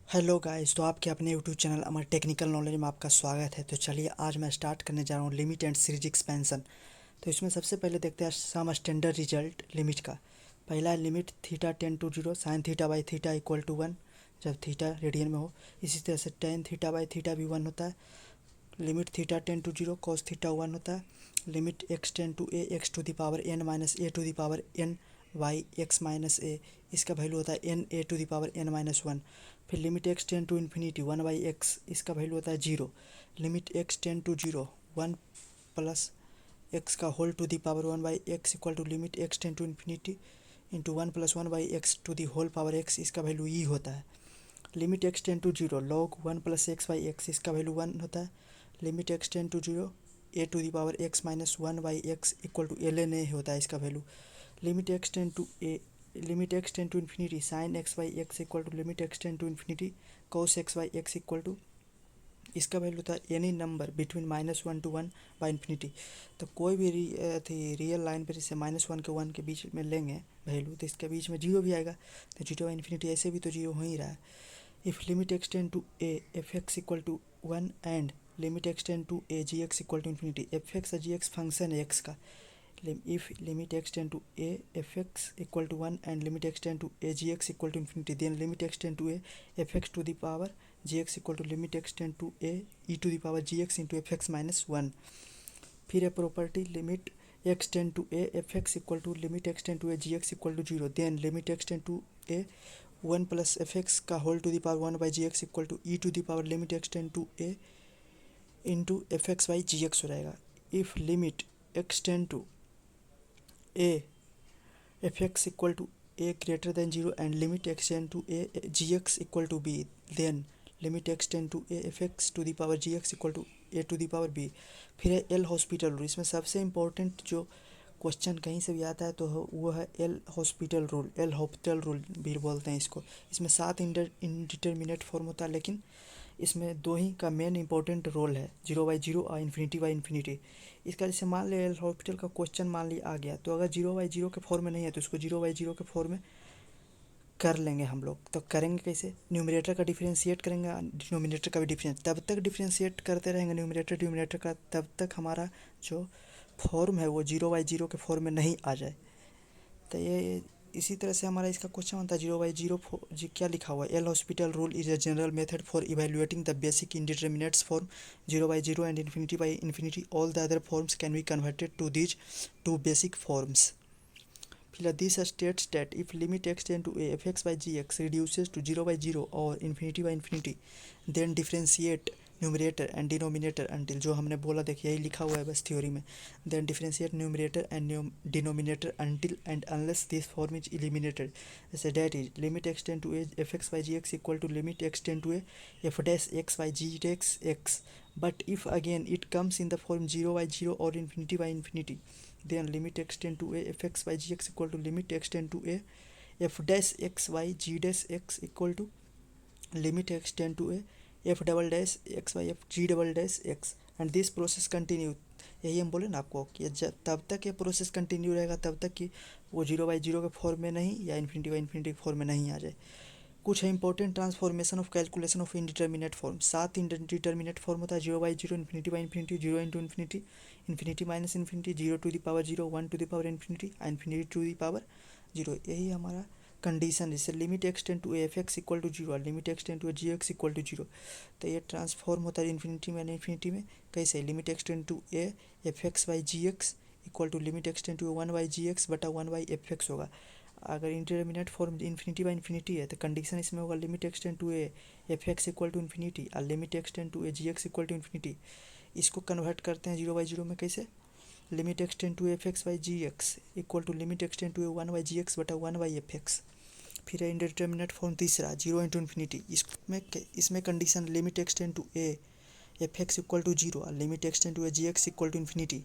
Hello guys, तो आपके अपने यूट्यूब चैनल अमर टेक्निकल नॉलेज में आपका स्वागत है। तो चलिए आज मैं स्टार्ट करने जा रहा हूँ लिमिट एंड सीरीज एक्सपेंशन। तो इसमें सबसे पहले देखते हैं सम स्टैंडर्ड रिजल्ट लिमिट का। पहला है limit theta tends to zero sine theta by theta equal to one, जब थीटा रेडियन में हो। इसी तरह से टेन थीटा बाई थीटा भी वन होता है। Limit theta tends to zero cos theta one होता है। Limit x tends to a x to the power n minus a to the power n by x minus a, इसका value होता है n a to the power n minus one. फिर limit x tends to infinity one by x, इसका value होता है zero. Limit x tends to zero one plus x का whole to the power one by x equal to limit x tends to infinity into one plus one by x to the whole power x, इसका value e होता है। Limit x tends to zero log one plus x by x, इसका value one होता है। Limit x tends to zero a to the power x minus one by x equal to l n a होता है इसका value. Limit x tends to a limit x tends to infinity sine x by x equal to limit x tends to infinity cos x by x equal to, इसका value था any number between minus one to one by infinity. तो कोई भी real line पर जैसे minus one के one के बीच में लेंगे वैल्यू, तो इसके बीच में जीरो भी आएगा। तो जीरो बाई इन्फिनिटी ऐसे भी तो जीरो हो ही रहा है। If limit x tends to a f x equal to one and limit x tends to a g x equal to infinity, f x g x function है एक्स का। If limit x tends to a f x equal to one and limit x tends to a g x equal to infinity, then limit x tends to a f x to the power g x equal to limit x tends to A E to the power g x into f x minus one. फिर है property limit x tends to a f x equal to limit x tends to a g x equal to zero, then limit x tends to a one plus f x का whole to the power one by g x equal to e to the power limit x tends to a into f x by g x हो जाएगा। If limit x tends to a f x equal to a greater than zero and limit x tends to a g x equal to b, then limit x tends to a f x to the power g x equal to a to the power b. फिर है L'Hospital rule. इसमें सबसे important जो question कहीं से भी आता है तो वो है L'Hospital rule, L hospital rule भी बोलते हैं इसको। इसमें सात इंडिटरमिनेट फॉर्म होता है, लेकिन इसमें दो ही का मेन इंपॉर्टेंट रोल है, जीरो बाई जीरो और इन्फिनिटी बाई इन्फिनिटी। इसका जैसे मान लिया एल हॉस्पिटल का क्वेश्चन मान लिया आ गया, तो अगर जीरो बाई जीरो के फॉर्म में नहीं है तो इसको जीरो बाई जीरो के फॉर्म में कर लेंगे हम लोग। तो करेंगे कैसे, न्यूमरेटर का डिफरेंशिएट करेंगे, डिनोमिनेटर का भी डिफरेंस, तब तक डिफरेंशिएट करते रहेंगे न्यूमरेटर डिनोमिनेटर का, तब तक हमारा जो फॉर्म है वो जीरो बाई जीरो के फॉर्म में नहीं आ जाए। तो ये इसी तरह से हमारा इसका क्वेश्चन बनता है जीरो बाई जीरो जी क्या लिखा हुआ है, L'Hospital rule is a general method for evaluating the basic indeterminates form zero by zero and infinity by infinity, all the other forms can be converted to these two basic forms. फिर this states that if limit x tends to a f x by g x reduces to zero by zero और infinity by infinity, then differentiate numerator and denominator until, जो हमने बोला देखिए यही लिखा हुआ है बस थ्योरी में, then differentiate numerator and denominator until and unless this form is eliminated, जैसे that is limit x tends to a f x by g x equal to limit x tends to a f dash x by g x x, but if again it comes in the form 0 by 0 or infinity by infinity, then limit x tend to a fx by gx equal to limit x tend to a f dash x by g dash x equal to limit x tend to a f double dash x by f g double dash x, and this process continue। यही हम बोले ना आपको कि तब तक ये process continue रहेगा तब तक कि वो जीरो बाई जीरो के फॉर्म में नहीं या इन्फिनिटी बाई इन्फिनिटी के फॉर्म में नहीं आ जाए। कुछ है important transformation of calculation of indeterminate form. सात इंडिटर्मिनेट फॉर्म होता है, zero by zero, infinity by infinity, zero into infinity, infinity minus infinity, zero to the power zero, one to the power infinity, infinity to the power zero. यही हमारा condition, जैसे limit x tends to F x equal to zero, limit x tends to g x equal to zero. तो ये transform होता है infinity में infinity में कैसे, limit x tends to a f x by g x equal to limit x tends to one by g x बटा one by f x होगा। अगर intermediate form infinity by infinity है तो कंडीशन इसमें होगा limit x tends to a f x equal to infinity और limit x tends to a g x equal to infinity. इसको convert करते हैं जीरो बाई जीरो में कैसे, limit x tends to F x by g x equal to limit x tends to a one by g x बटा one by f x. फिर है indeterminate form तीसरा zero into infinity. इसमें condition limit x tends to a f x equal to zero और limit x tends to a g x equal to infinity.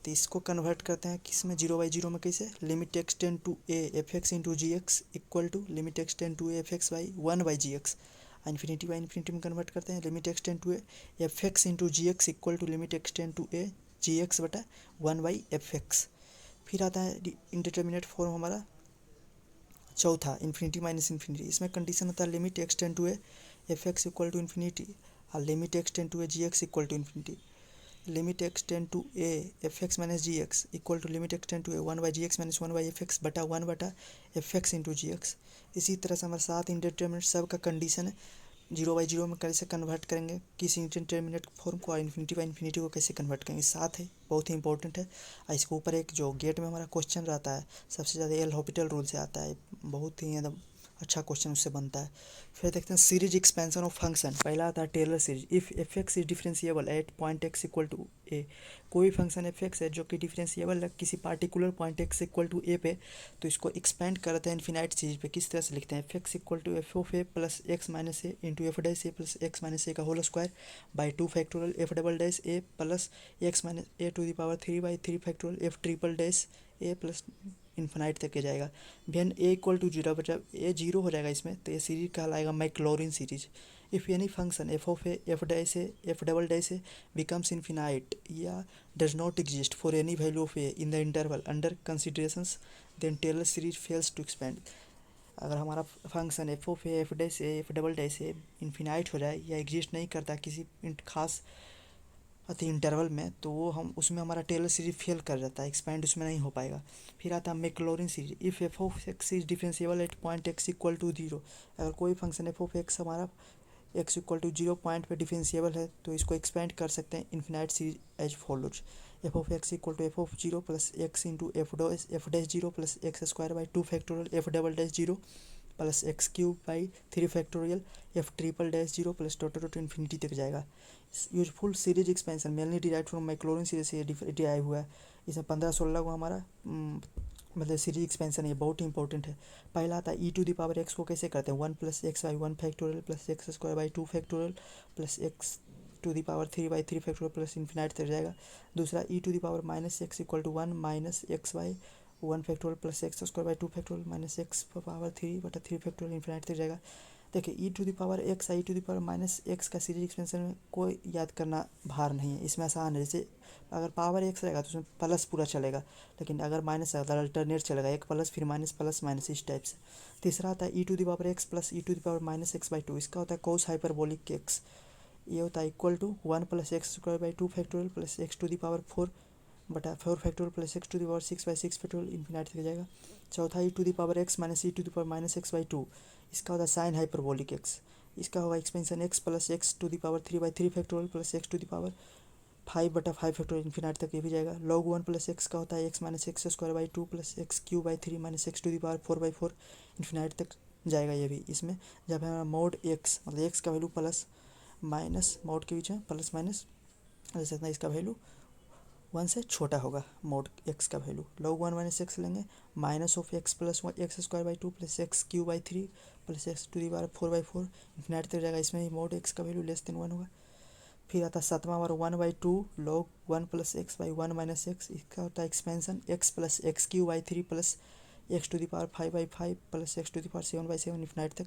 तो इसको convert करते हैं किस में, जीरो बाई जीरो में कैसे, limit x tends to a f x into g x equal to limit x tends to a f x by one by g x. Infinity by infinity में convert करते हैं, limit x tends to a f x into g x equal to limit x tends to a g x बटा one by f x. फिर आता है indeterminate form हमारा चौथा infinity minus infinity, इसमें कंडीशन होता है limit x tends to a f x equal to infinity और limit x tends to a g x equal to infinity. Limit x tends to a f x minus g x equal to limit x tends to a one by g x minus one by f x बटा one बटा f x into g x. इसी तरह से हमारे साथ indeterminate सब का condition है, जीरो बाई जीरो में कैसे कन्वर्ट करेंगे किसी इंडिटरमिनेट फॉर्म को, और इन्फिनिटी बाई इन्फिनिटी को कैसे कन्वर्ट करेंगे, साथ है बहुत ही इंपॉर्टेंट है। और इसके ऊपर एक जो गेट में हमारा क्वेश्चन रहता है सबसे ज़्यादा एल हॉपिटल रूल से आता है, बहुत ही एकदम अच्छा क्वेश्चन उससे बनता है। फिर देखते हैं सीरीज एक्सपेंशन ऑफ फंक्शन। पहला आता है Taylor series. If f x is differentiable at point x equal to a, कोई फंक्शन एफ एक्स है जो कि डिफरेंशिएबल है किसी particular point x equal to a पे, तो इसको एक्सपेंड करते हैं इन्फिनाइट सीरीज पे। किस तरह से लिखते हैं, f x equal to f of a plus x minus a into f dash a plus x minus a का whole square by two factorial f double dash a plus x minus a to the power three by three factorial f triple dash a plus infinite तक के जाएगा। When a equal to zero, जब a zero हो जाएगा इसमें तो ये series कहलाएगा Maclaurin series. If any function f of a f dash a f double dash a becomes infinite या does not exist for any value of a in the interval under considerations then Taylor series fails to expand. अगर हमारा function f of a f dash a f double dash a infinite हो जाए या exist नहीं करता किसी खास अति इंटरवल में, तो वो हम उसमें हमारा टेलर सीरीज फेल कर जाता है, एक्सपेंड उसमें नहीं हो पाएगा। फिर आता है Maclaurin series. If f of x is differentiable at point x equal to zero, अगर कोई फंक्शन एफ ऑफ एक्स हमारा x equal to zero point पे डिफरेंशिएबल है तो इसको एक्सपेंड कर सकते हैं infinite series as follows. F of x equal to f of zero plus x into f dash zero plus x square by two factorial f double dash zero plus x cube by three factorial f triple dash zero plus dot dot infinity तक जाएगा। Useful series expansion mainly derive from Maclaurin series से derive हुआ है। इसमें 15-16 को हमारा मतलब series expansion ये बहुत ही इंपॉर्टेंट है। पहला आता है e to the power x को कैसे करते हैं, one plus x by one factorial plus x square by two factorial plus x to the power three by three factorial plus infinite तक जाएगा। दूसरा e to the power minus x equal to one minus x by one factorial plus x square by two factorial minus x power three बटा three factorial infinite तक जाएगा। देखिए ई to the power x e to the power minus x का series expansion में कोई याद करना भार नहीं है, इसमें आसान है। जैसे अगर पावर एक्स रहेगा तो उसमें प्लस पूरा चलेगा, लेकिन अगर माइनस है तो अल्टरनेट चलेगा, एक प्लस माइनस इस टाइप से। तीसरा आता है e to the power x plus e to the power minus x by two, इसका होता है कोस हाइपरबोलिक एक्स। ये होता है equal to one plus x square by two factorial plus x to the power four बटा four factorial plus x to the power six by six factorial infinite तक जाएगा। चौथा e to the power x minus e to the power minus x by two, इसका होता है sine hyperbolic x. इसका होगा expansion x plus x to the power three by three factorial plus x to the power five बटा five factorial infinite तक ये भी जाएगा। लॉग वन प्लस एक्स का होता है x minus x square by two plus x cube by three minus x to the power four by four infinite तक जाएगा ये भी। इसमें जब हमारा मोड एक्स मतलब एक्स का वैल्यू प्लस माइनस मोड के बीच में प्लस माइनस जैसे इतना इसका वैल्यू वन से छोटा होगा मोड एक्स का value, log one minus x लेंगे minus of x plus one x square by two plus x cube by three plus x to the power four by four infinite तक जाएगा। इसमें ही mod x का value less than one होगा। फिर आता है सातवां हमारा one by two log one plus x by one minus x, इसका होता है expansion x plus x cube by three plus x to the power five by five plus x to the power seven by seven infinite तक।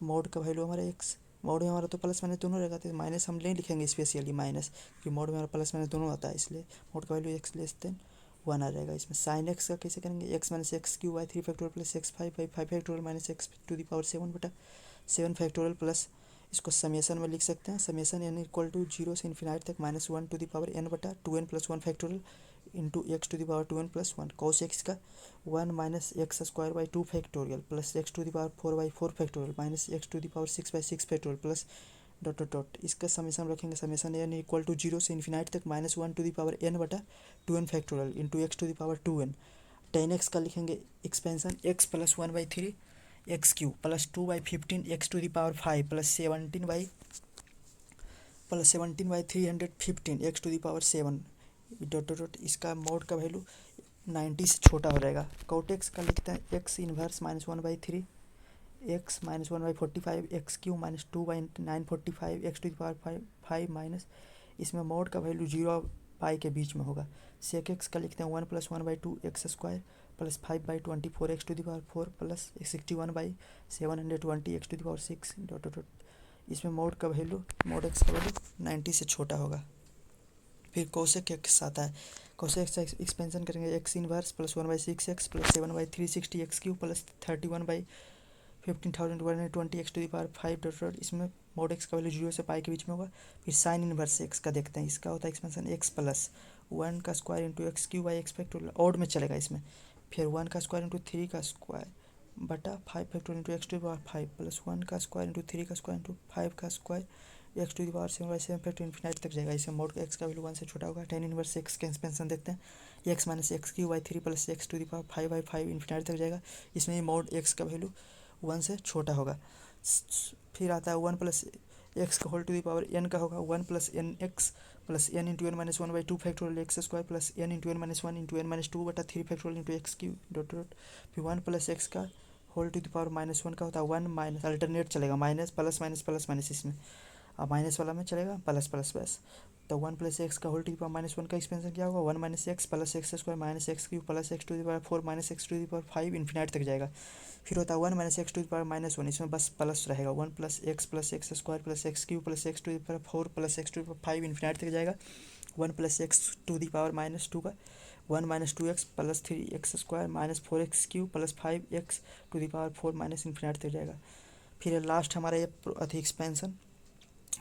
Mod का value हमारा x, mod में हमारा तो plus minus दोनों रहेगा, तो माइनस हम नहीं लिखेंगे स्पेशली माइनस, क्योंकि मोड में हमारा प्लस माइनस दोनों आता है, इसलिए मोड का value x less than one आ जाएगा। इसमें साइन एक्स का कैसे करेंगे, x minus x cube by three factorial plus x five by five factorial minus x to the power seven बटा सेवन फैक्टोरियल प्लस इसको समेसन में लिख सकते हैं, summation n equal to zero से इन्फिनाइट तक minus one to the power n बटा two n plus one factorial into x to the power two n plus one cos x का one minus x square by two factorial plus x to the power four by four factorial minus x to the power six by six factorial plus dot dot dot इसका summation रखेंगे, summation n equal to zero से infinite तक minus one to the power n बटा two n factorial into x to the power two n. Tan x का लिखेंगे expansion x plus one by three x cube plus two by fifteen x to the power five plus seventeen by three hundred fifteen x to the power seven dot dot dot इसका mod का value 90 से छोटा हो जाएगा। Cot x का लिखते हैं x inverse minus one by three x minus one by forty five x cube minus two by nine forty five x to the power five five minus इसमें mod का value zero pi के बीच में होगा। Sec x का लिखते हैं one plus one by two x square plus five by twenty four x to the power four plus sixty one by seven hundred twenty x to the power six dot dot. इसमें mod का value mod x का value 90 से छोटा होगा। फिर cosec x आता है, cosec x expansion करेंगे x inverse plus 1/6x plus 7/360x³ plus 31/15,120 x to the power 5 dot dot, इसमें मोड एक्स का वैल्यू 0 से पाई के बीच में होगा। फिर साइन इनवर्स एक्स का देखते हैं, इसका होता है एक्सपेंशन एक्स प्लस 1 का square into x³ by x factorial, odd में चलेगा इसमें। फिर 1 का स्क्वायर इंटू 3 का स्क्वायर बटा 5 factorial into x to the power 5 plus 1 का स्क्वायर इंटू 3 का स्क्वायर इंटू 5 का square x to the power 7/7 factorial infinity तक जाएगा। इसमें मोड एक्स का वैल्यू 1 से छोटा होगा। tan इनवर्स एक्स का एक्सपेंशन देखते हैं, x minus x³ by 3 plus x to the power 5/5 infinity तक जाएगा। इसमें मोड एक्स का वैल्यू 1 से छोटा होगा। फिर आता है 1 प्लस एक्स का whole to the power n का होगा 1 plus n x plus n into n minus 1/2 factorial x square plus n into n minus 1 into n minus 2 बटा 3 factorial into x³ dot dot. फिर 1 plus x का whole to the power -1 का होता है 1 minus, alternate चलेगा, minus plus minus plus minus, इसमें अब minus वाला में चलेगा प्लस प्लस प्लस। तो 1 प्लस एक्स का होल टू द पावर -1 का एक्सपेंशन क्या होगा 1 minus x plus x square minus x³ plus x to the power 4 minus x to the power 5 infinity तक जाएगा। फिर होता है 1 minus x to the power -1, इसमें बस प्लस रहेगा 1 plus x square plus x³ plus x to the power 4 plus x to the power 5 infinity तक जाएगा। 1 plus x to the power -2 का 1 minus 2x plus 3x square minus 4x³ plus 5x to the power 4 minus infinity तक जाएगा। फिर last हमारा ये अथी expansion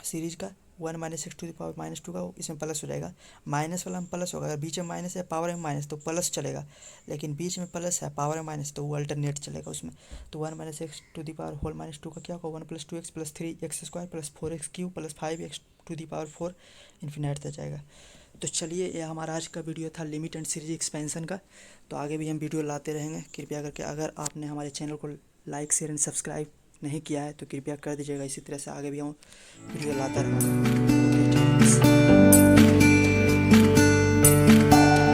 series का 1 minus x to the power -2 का, इसमें प्लस हो जाएगा, माइनस वाला में प्लस होगा। अगर बीच में माइनस है पावर में माइनस तो प्लस चलेगा, लेकिन बीच में प्लस है पावर में माइनस तो वो अल्टरनेट चलेगा उसमें। तो 1 minus x to the power whole -2 का क्या होगा 1 plus 2x plus 3x square plus 4x³ plus 5x to the power 4 infinity तक जाएगा। तो चलिए, ये हमारा आज का वीडियो था लिमिट एंड सीरीज एक्सपेंशन का। तो आगे भी हम वीडियो लाते रहेंगे। कृपया करके अगर आपने हमारे चैनल को लाइक शेयर एंड सब्सक्राइब नहीं किया है तो कृपया कर दीजिएगा। इसी तरह से आगे भी हम वीडियो लाता रहूँगा। Okay, thanks.